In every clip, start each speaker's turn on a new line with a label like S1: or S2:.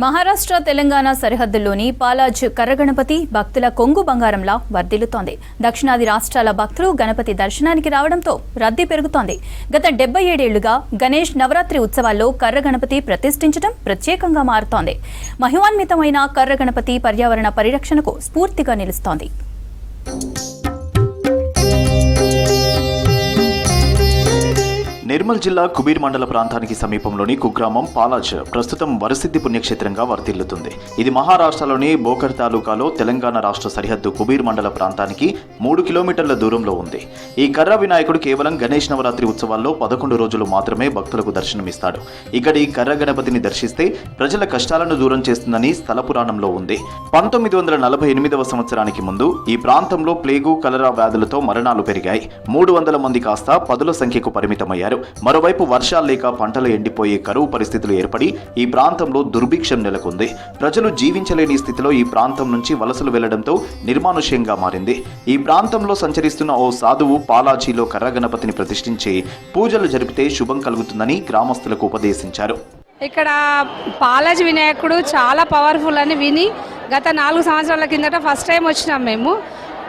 S1: మహారాష్ట్ర తెలంగాణ సరిహద్దుల్లోని పాలాజ్ కర్రగణపతి భక్తుల కొంగు బంగారంలా వర్ధిల్లుతోంది. దక్షిణాది రాష్ట్రాల భక్తులు గణపతి దర్శనానికి రావడంతో రద్దీ పెరుగుతోంది. గత 77 ఏళ్లుగా గణేష్ నవరాత్రి ఉత్సవాల్లో కర్రగణపతి ప్రతిష్ఠించడం ప్రత్యేకంగా మారుతోంది. మహిమాన్వితమైన కర్రగణపతి పర్యావరణ పరిరక్షణకు స్ఫూర్తిగా నిలుస్తోంది.
S2: నిర్మల్ జిల్లా కుబీర్ మండల ప్రాంతానికి సమీపంలోని కుగ్రామం పాలాజ్ ప్రస్తుతం వరసిద్ధి పుణ్యక్షేత్రంగా వర్ధిల్లుతుంది. ఇది మహారాష్ట్రలోని బోకర్ తాలూకాలో తెలంగాణ రాష్ట్ర సరిహద్దు కుబీర్ మండల ప్రాంతానికి 3 కిలోమీటర్ల దూరంలో ఉంది. ఈ కర్ర వినాయకుడు కేవలం గణేష్ నవరాత్రి ఉత్సవాల్లో 11 రోజులు మాత్రమే భక్తులకు దర్శనమిస్తాడు. ఇక్కడి కర్ర గణపతిని దర్శిస్తే ప్రజల కష్టాలను దూరం చేస్తుందని స్థల పురాణంలో ఉంది. 1948వ సంవత్సరానికి ముందు ఈ ప్రాంతంలో ప్లేగు, కలరా వ్యాధులతో మరణాలు పెరిగాయి. 300 మంది కాస్త 10ల సంఖ్యకు పరిమితమయ్యారు. మరోవైపు వర్షాలు లేక పంటలు ఎండిపోయే కరువు పరిస్థితులు ఏర్పడి ఈ ప్రాంతంలో దుర్భిక్షం నెలకొంది. ప్రజలు జీవించలేని స్థితిలో ఈ ప్రాంతం నుంచి వలసలు వెళ్లడంతో నిర్మానుష్యంగా మారింది. ఈ ప్రాంతంలో సంచరిస్తున్న ఓ సాధువు పాలాజీలో కర్ర గణపతిని ప్రతిష్ఠించి పూజలు జరిపితే శుభం కలుగుతుందని గ్రామస్తులకు ఉపదేశించారు.
S3: ఇక్కడ పాలాజీ వినాయకుడు చాలా పవర్ఫుల్ అని విని గత 4 సంవత్సరాల కిందట ఫస్ట్ టైం వచ్చినాం మేము.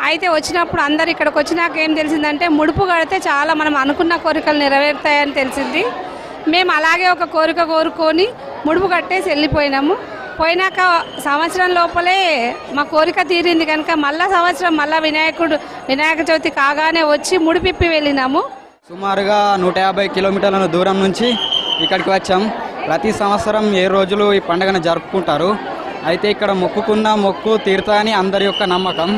S3: అయితే వచ్చినప్పుడు అందరు ఇక్కడికి వచ్చినాక ఏం తెలిసిందంటే ముడుపు కడితే చాలా మనం అనుకున్న కోరికలు నెరవేరుతాయని తెలిసింది. మేము అలాగే ఒక కోరిక కోరుకొని ముడుపు కట్టేసి వెళ్ళిపోయినాము. పోయినాక సంవత్సరం లోపలే మా కోరిక తీరింది కనుక మళ్ళా సంవత్సరం మళ్ళీ వినాయక చవితి కాగానే వచ్చి ముడిపిప్పి వెళ్ళినాము.
S4: సుమారుగా 150 కిలోమీటర్ల దూరం నుంచి ఇక్కడికి వచ్చాం. ప్రతి సంవత్సరం 7 రోజులు ఈ పండుగను జరుపుకుంటారు. అయితే ఇక్కడ మొక్కుకున్న మొక్కు తీరుతా అని అందరి యొక్క నమ్మకం.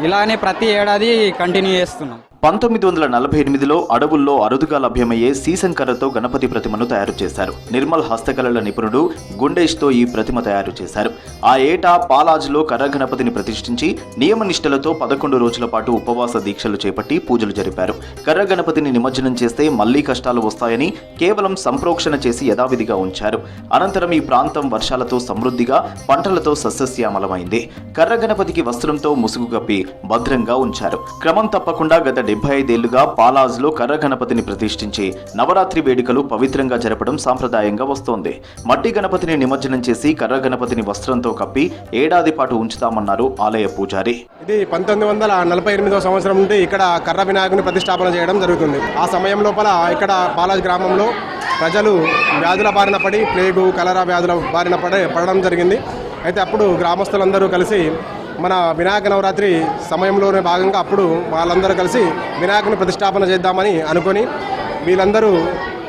S4: ఇలానే ప్రతి ఏడాది కంటిన్యూ చేస్తున్నాం.
S2: 1948లో అడవుల్లో అరుదుగా లభ్యమయ్యే సీసంకర్రతో గణపతి ప్రతిమను తయారు చేశారు. నిర్మల్ హస్తకళల నిపుణుడు గుండేష్తో ఈ ప్రతిమ తయారు చేశారు. ఆ ఏటా పాలాజ్లో కర్ర గణపతిని ప్రతిష్ఠించి నియమనిష్టలతో 11 రోజుల పాటు ఉపవాస దీక్షలు చేపట్టి పూజలు జరిపారు. కర్ర గణపతిని నిమజ్జనం చేస్తే మళ్లీ కష్టాలు వస్తాయని కేవలం సంప్రోక్షణ చేసి యథావిధిగా ఉంచారు. అనంతరం ఈ ప్రాంతం వర్షాలతో సమృద్ధిగా, పంటలతో సస్యశ్యామలమైంది. కర్ర గణపతికి వస్త్రంతో ముసుగు కప్పి భద్రంగా ఉంచారు. క్రమం తప్పకుండా గత 75 ఏళ్లుగా పాలాజ్లో కర్ర గణపతిని ప్రతిష్ఠించి నవరాత్రి వేడుకలు పవిత్రంగా జరపడం సాంప్రదాయంగా వస్తోంది. మట్టి గణపతిని నిమజ్జనం చేసి కర్ర గణపతిని వస్త్రంతో కప్పి ఏడాది పాటు ఉంచుతామన్నారు ఆలయ పూజారి.
S5: ఇది 1948వ సంవత్సరం నుండి ఇక్కడ కర్ర వినాయకుని ప్రతిష్టాపన చేయడం జరుగుతుంది. ఆ సమయం లోపల ఇక్కడ పాలాజ్ గ్రామంలో ప్రజలు వ్యాధుల బారిన పడి ప్లేగు, కలరా వ్యాధుల బారిన పడడం జరిగింది. అయితే అప్పుడు గ్రామస్తులందరూ కలిసి మన వినాయక నవరాత్రి సమయంలోనే భాగంగా అప్పుడు వాళ్ళందరూ కలిసి వినాయకుని ప్రతిష్టాపన చేద్దామని అనుకొని వీళ్ళందరూ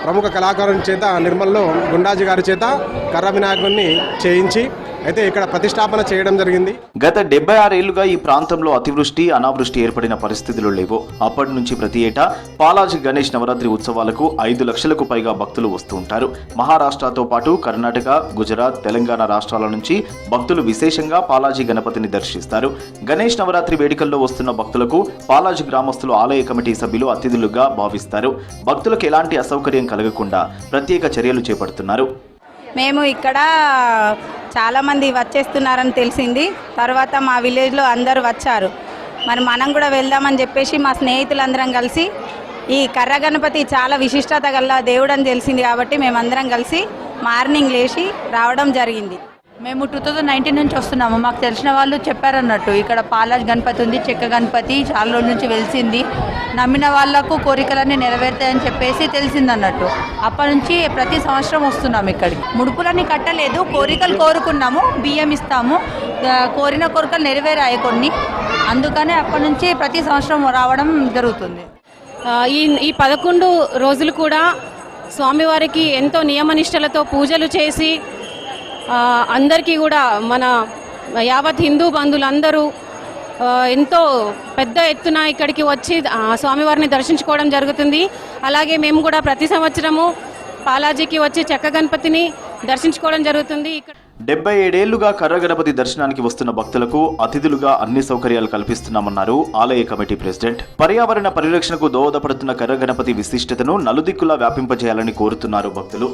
S5: ప్రముఖ కళాకారుని చేత నిర్మల్లో గుండాజీ గారి చేత కర్ర వినాయకుడిని చేయించి అయితే ఇక్కడ ప్రతిష్టాపన చేయడం జరిగింది.
S2: గత 76 ఏళ్లుగా ఈ ప్రాంతంలో అతివృష్టి, అనావృష్టి ఏర్పడిన పరిస్థితులు లేవు. అప్పటి నుంచి ప్రతి ఏటా పాలాజీ గణేష్ నవరాత్రి ఉత్సవాలకు 5 లక్షలకు పైగా భక్తులు వస్తూ ఉంటారు. మహారాష్ట్రతో పాటు కర్ణాటక, గుజరాత్, తెలంగాణ రాష్ట్రాల నుంచి భక్తులు విశేషంగా పాలాజీ గణపతిని దర్శిస్తారు. గణేష్ నవరాత్రి వేడుకల్లో వస్తున్న భక్తులకు పాలాజీ గ్రామస్తులు ఆలయ కమిటీ సభ్యులు అతిథులుగా భావిస్తారు. భక్తులకు ఎలాంటి అసౌకర్యం కలగకుండా ప్రత్యేక చర్యలు చేపడుతున్నారు.
S6: మేము ఇక్కడ చాలామంది వచ్చేస్తున్నారని తెలిసింది. తర్వాత మా విలేజ్లో అందరూ వచ్చారు. మరి మనం కూడా వెళ్దామని చెప్పేసి మా స్నేహితులందరం కలిసి ఈ కర్ర గణపతి చాలా విశిష్టత గల దేవుడు అని తెలిసింది కాబట్టి మేమందరం కలిసి మార్నింగ్ లేచి రావడం జరిగింది.
S7: మేము 2019 నుంచి వస్తున్నాము. మాకు తెలిసిన వాళ్ళు చెప్పారన్నట్టు ఇక్కడ పాలాజ్ గణపతి ఉంది, చెక్క గణపతి చాలా రోజుల నుంచి వెలిసింది, నమ్మిన వాళ్లకు కోరికలన్నీ నెరవేరుతాయని చెప్పేసి తెలిసిందన్నట్టు. అప్పటి నుంచి ప్రతి సంవత్సరం వస్తున్నాము ఇక్కడికి. ముడుపులన్నీ కట్టలేదు, కోరికలు కోరుకున్నాము, బియ్యం ఇస్తాము, కోరిన కోరికలు నెరవేరాయి కొన్ని. అందుకనే అప్పటి నుంచి ప్రతి సంవత్సరం రావడం జరుగుతుంది.
S3: ఈ 11 రోజులు కూడా స్వామివారికి ఎంతో నియమనిష్టలతో పూజలు చేసి అందరికీ కూడా మన యావత్ హిందూ బంధువులందరూ ఎంతో పెద్ద ఎత్తున ఇక్కడికి వచ్చి స్వామివారిని దర్శించుకోవడం జరుగుతుంది. అలాగే మేము కూడా ప్రతి సంవత్సరము పాలాజీకి వచ్చి చెక్క గణపతిని దర్శించుకోవడం జరుగుతుంది.
S2: 77 ఏళ్లుగా కర్ర గణపతి దర్శనానికి వస్తున్న భక్తులకు అతిథులుగా అన్ని సౌకర్యాలు కల్పిస్తున్నామన్నారు ఆలయ కమిటీ ప్రెసిడెంట్. పర్యావరణ పరిరక్షణకు దోహదపడుతున్న కర్ర గణపతి విశిష్టతను నలుదిక్కులా వ్యాపింపజేయాలని కోరుతున్నారు భక్తులు.